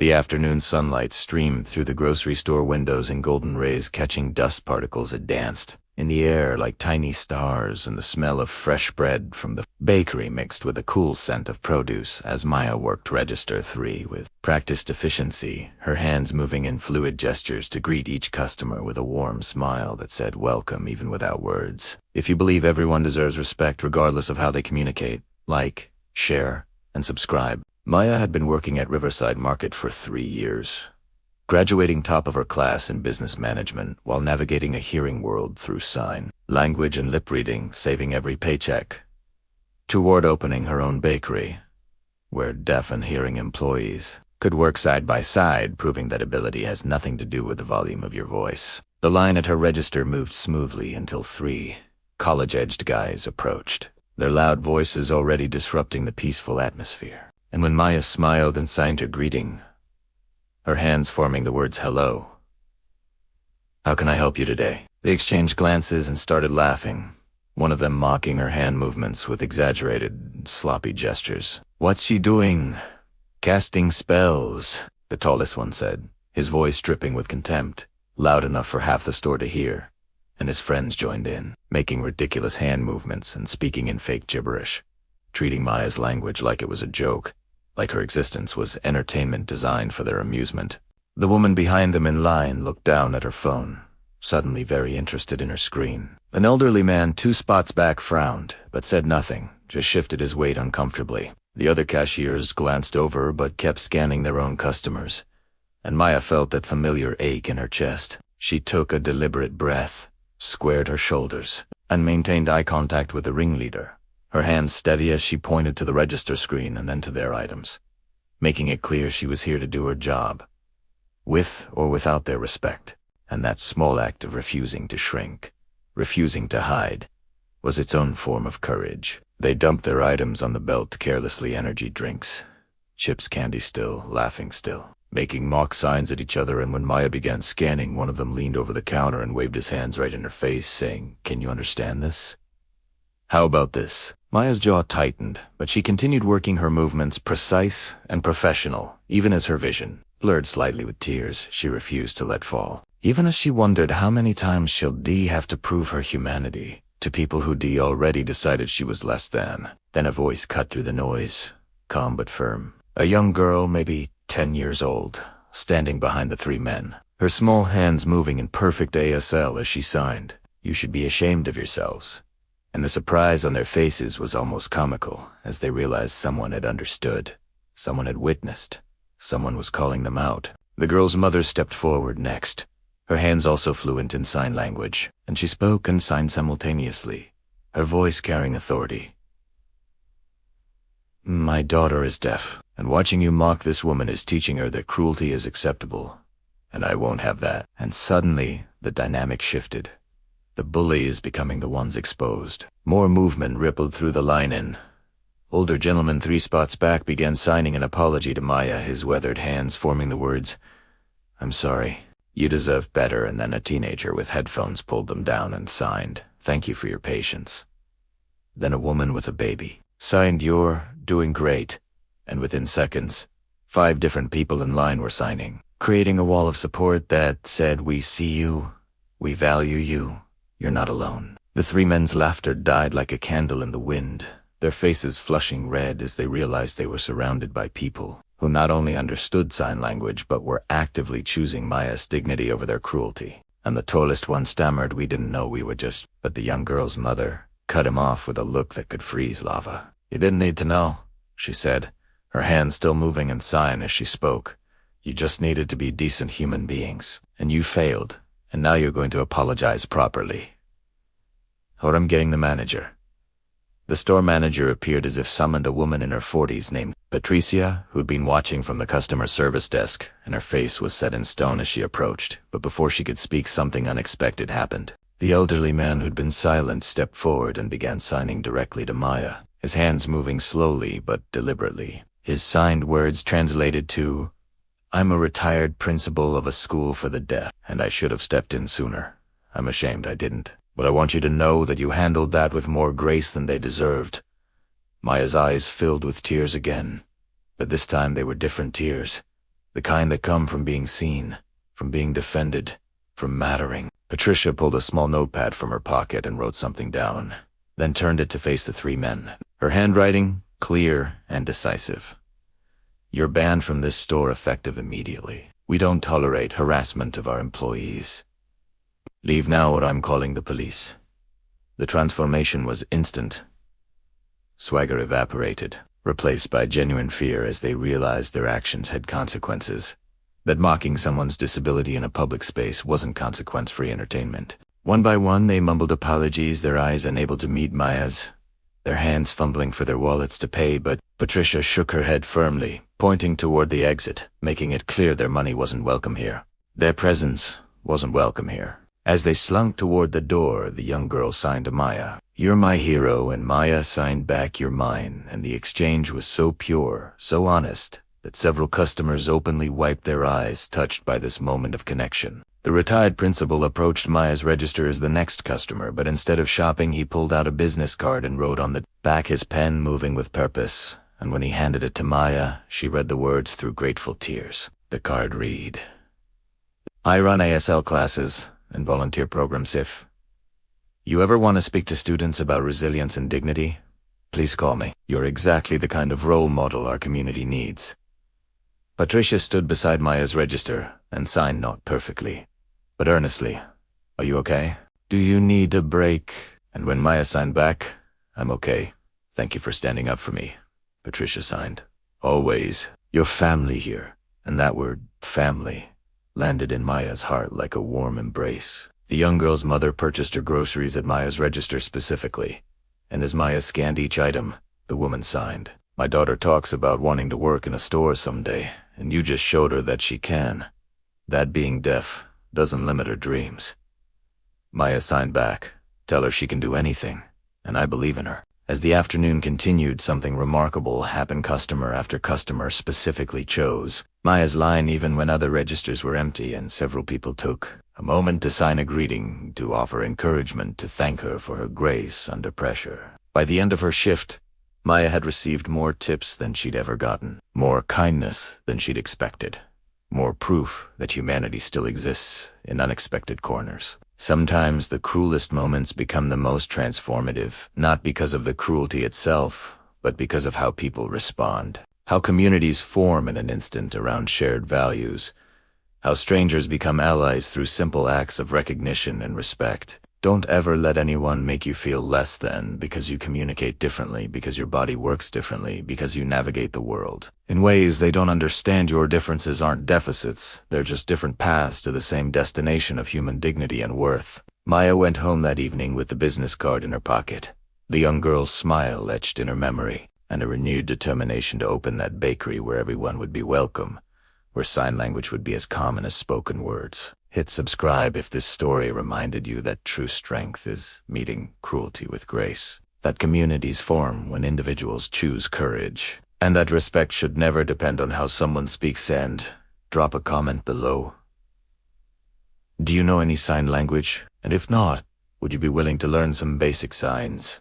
The afternoon sunlight streamed through the grocery store windows in golden rays, catching dust particles that danced in the air like tiny stars, and the smell of fresh bread from the bakery mixed with a cool scent of produce as Maya worked register 3 with practiced efficiency, her hands moving in fluid gestures to greet each customer with a warm smile that said welcome even without words. If you believe everyone deserves respect regardless of how they communicate, like, share, and subscribe. Maya had been working at Riverside Market for 3 years, graduating top of her class in business management while navigating a hearing world through sign language and lip reading, saving every paycheck, toward opening her own bakery, where deaf and hearing employees could work side by side, proving that ability has nothing to do with the volume of your voice. The line at her register moved smoothly until 3 college-aged guys approached, their loud voices already disrupting the peaceful atmosphere. And when Maya smiled and signed her greeting, her hands forming the words hello. "How can I help you today?" They exchanged glances and started laughing, one of them mocking her hand movements with exaggerated, sloppy gestures. "What's she doing?" "Casting spells," the tallest one said, his voice dripping with contempt, loud enough for half the store to hear, and his friends joined in, making ridiculous hand movements and speaking in fake gibberish, treating Maya's language like it was a joke, like her existence was entertainment designed for their amusement. The woman behind them in line looked down at her phone, suddenly very interested in her screen. An elderly man 2 spots back frowned, but said nothing, just shifted his weight uncomfortably. The other cashiers glanced over but kept scanning their own customers, and Maya felt that familiar ache in her chest. She took a deliberate breath, squared her shoulders, and maintained eye contact with the ringleader, her hands steady as she pointed to the register screen and then to their items, making it clear she was here to do her job, with or without their respect. And that small act of refusing to shrink, refusing to hide, was its own form of courage. They dumped their items on the belt carelessly, energy drinks, chips, candy still, laughing still, making mock signs at each other, and when Maya began scanning, one of them leaned over the counter and waved his hands right in her face, saying, "Can you understand this? How about this?" Maya's jaw tightened, but she continued working her movements, precise and professional, even as her vision, blurred slightly with tears, she refused to let fall. Even as she wondered how many times she'll have to prove her humanity to people who already decided she was less than. Then a voice cut through the noise, calm but firm. A young girl, maybe 10 years old, standing behind the 3 men, her small hands moving in perfect ASL as she signed. "You should be ashamed of yourselves." And the surprise on their faces was almost comical as they realized someone had understood, someone had witnessed, someone was calling them out. The girl's mother stepped forward next, her hands also fluent in sign language, and she spoke and signed simultaneously, her voice carrying authority. "My daughter is deaf, and watching you mock this woman is teaching her that cruelty is acceptable, and I won't have that." And suddenly, the dynamic shifted. The bullies becoming the ones exposed. More movement rippled through the line-in. Older gentleman 3 spots back began signing an apology to Maya, his weathered hands forming the words, "I'm sorry. You deserve better," and then a teenager with headphones pulled them down and signed, "Thank you for your patience." Then a woman with a baby signed, "You're doing great," and within seconds, 5 different people in line were signing, creating a wall of support that said, "We see you, we value you, you're not alone." The 3 men's laughter died like a candle in the wind, their faces flushing red as they realized they were surrounded by people who not only understood sign language but were actively choosing Maya's dignity over their cruelty. And the tallest one stammered, "We didn't know, we were just..." But the young girl's mother cut him off with a look that could freeze lava. "You didn't need to know," she said, her hands still moving in sign as she spoke. "You just needed to be decent human beings, and you failed, and now you're going to apologize properly." "Or I'm getting the manager." The store manager appeared as if summoned, a woman in her 40s named Patricia, who'd been watching from the customer service desk, and her face was set in stone as she approached. But before she could speak, something unexpected happened. The elderly man who'd been silent stepped forward and began signing directly to Maya, his hands moving slowly but deliberately. His signed words translated to, "I'm a retired principal of a school for the deaf, and I should have stepped in sooner. I'm ashamed I didn't. But I want you to know that you handled that with more grace than they deserved." Maya's eyes filled with tears again, but this time they were different tears, The kind that come from being seen, from being defended, from mattering. Patricia pulled a small notepad from her pocket and wrote something down, then turned it to face the three men. Her handwriting, clear and decisive. You're banned from this store effective immediately. We don't tolerate harassment of our employees. Leave now or I'm calling the police. The transformation was instant. Swagger evaporated, replaced by genuine fear as they realized their actions had consequences. That mocking someone's disability in a public space wasn't consequence-free entertainment. One by one, they mumbled apologies, their eyes unable to meet Maya's, their hands fumbling for their wallets to pay, but Patricia shook her head firmly, pointing toward the exit, making it clear their money wasn't welcome here. Their presence wasn't welcome here. As they slunk toward the door, the young girl signed to Maya, "You're my hero," and Maya signed back, "You're mine," and the exchange was so pure, so honest, that several customers openly wiped their eyes, touched by this moment of connection. The retired principal approached Maya's register as the next customer, but instead of shopping, he pulled out a business card and wrote on the back, his pen moving with purpose, and when he handed it to Maya, she read the words through grateful tears. The card read, "I run ASL classes and volunteer programs. If you ever want to speak to students about resilience and dignity, please call me. You're exactly the kind of role model our community needs." Patricia stood beside Maya's register and signed not perfectly, but earnestly. "Are you okay? Do you need a break?" And when Maya signed back, "I'm okay. Thank you for standing up for me," Patricia signed. "Always. Your family here." And that word, family, landed in Maya's heart like a warm embrace. The young girl's mother purchased her groceries at Maya's register specifically, and as Maya scanned each item, the woman signed, "My daughter talks about wanting to work in a store someday, and you just showed her that she can. That being deaf doesn't limit her dreams." Maya signed back, "Tell her she can do anything, and I believe in her." As the afternoon continued, something remarkable happened. Customer after customer specifically chose Maya's line even when other registers were empty, and several people took a moment to sign a greeting, to offer encouragement, to thank her for her grace under pressure. By the end of her shift, Maya had received more tips than she'd ever gotten, more kindness than she'd expected, more proof that humanity still exists in unexpected corners. Sometimes the cruelest moments become the most transformative, not because of the cruelty itself, but because of how people respond, how communities form in an instant around shared values, how strangers become allies through simple acts of recognition and respect. Don't ever let anyone make you feel less than because you communicate differently, because your body works differently, because you navigate the world in ways they don't understand. Your differences aren't deficits, they're just different paths to the same destination of human dignity and worth. Maya went home that evening with the business card in her pocket, the young girl's smile etched in her memory, and a renewed determination to open that bakery where everyone would be welcome, where sign language would be as common as spoken words. Hit subscribe if this story reminded you that true strength is meeting cruelty with grace, that communities form when individuals choose courage, and that respect should never depend on how someone speaks. And drop a comment below. Do you know any sign language? And if not, would you be willing to learn some basic signs?